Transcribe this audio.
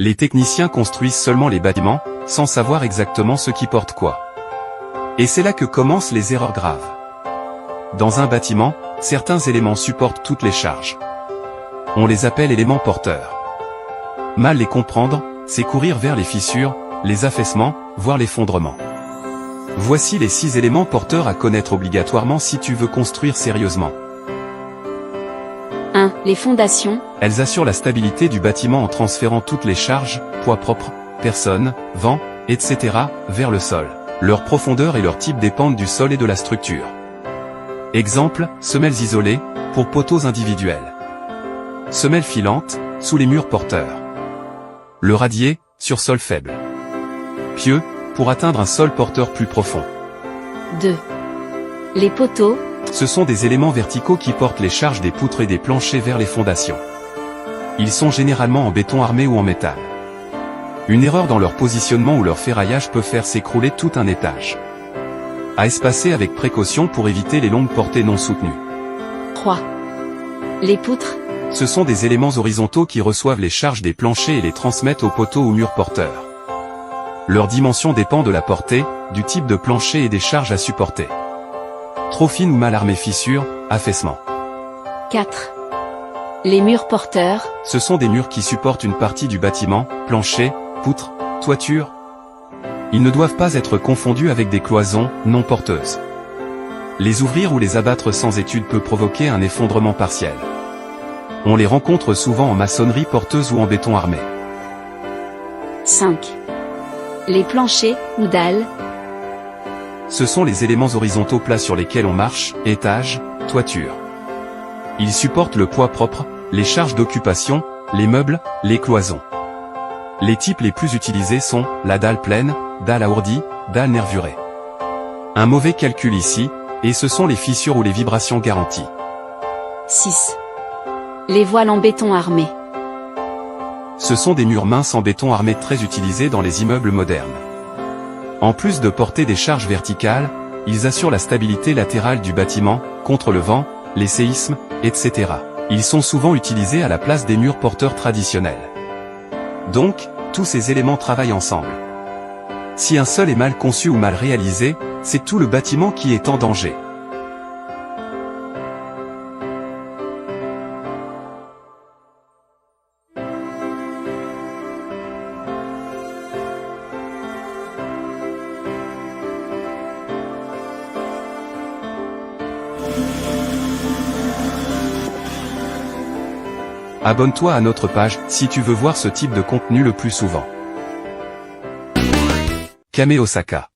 Les techniciens construisent seulement les bâtiments, sans savoir exactement ce qui porte quoi. Et c'est là que commencent les erreurs graves. Dans un bâtiment, certains éléments supportent toutes les charges. On les appelle éléments porteurs. Mal les comprendre, c'est courir vers les fissures, les affaissements, voire l'effondrement. Voici les 6 éléments porteurs à connaître obligatoirement si tu veux construire sérieusement. 1. Les fondations. Elles assurent la stabilité du bâtiment en transférant toutes les charges, poids propres, personnes, vent, etc., vers le sol. Leur profondeur et leur type dépendent du sol et de la structure. Exemple, semelles isolées, pour poteaux individuels. Semelles filantes, sous les murs porteurs. Le radier, sur sol faible. Pieux, pour atteindre un sol porteur plus profond. 2. Les poteaux. Ce sont des éléments verticaux qui portent les charges des poutres et des planchers vers les fondations. Ils sont généralement en béton armé ou en métal. Une erreur dans leur positionnement ou leur ferraillage peut faire s'écrouler tout un étage. À espacer avec précaution pour éviter les longues portées non soutenues. 3. Les poutres. Ce sont des éléments horizontaux qui reçoivent les charges des planchers et les transmettent aux poteaux ou murs porteurs. Leur dimension dépend de la portée, du type de plancher et des charges à supporter. Trop fine ou mal armée fissure, affaissement. 4. Les murs porteurs. Ce sont des murs qui supportent une partie du bâtiment, plancher, poutres, toiture. Ils ne doivent pas être confondus avec des cloisons, non porteuses. Les ouvrir ou les abattre sans étude peut provoquer un effondrement partiel. On les rencontre souvent en maçonnerie porteuse ou en béton armé. 5. Les planchers, ou dalles. Ce sont les éléments horizontaux plats sur lesquels on marche, étage, toiture. Ils supportent le poids propre, les charges d'occupation, les meubles, les cloisons. Les types les plus utilisés sont la dalle pleine, dalle alourdie, dalle nervurée. Un mauvais calcul ici, et ce sont les fissures ou les vibrations garanties. 6. Les voiles en béton armé. Ce sont des murs minces en béton armé très utilisés dans les immeubles modernes. En plus de porter des charges verticales, ils assurent la stabilité latérale du bâtiment, contre le vent, les séismes, etc. Ils sont souvent utilisés à la place des murs porteurs traditionnels. Donc, tous ces éléments travaillent ensemble. Si un seul est mal conçu ou mal réalisé, c'est tout le bâtiment qui est en danger. Abonne-toi à notre page si tu veux voir ce type de contenu le plus souvent. Kame Osaka.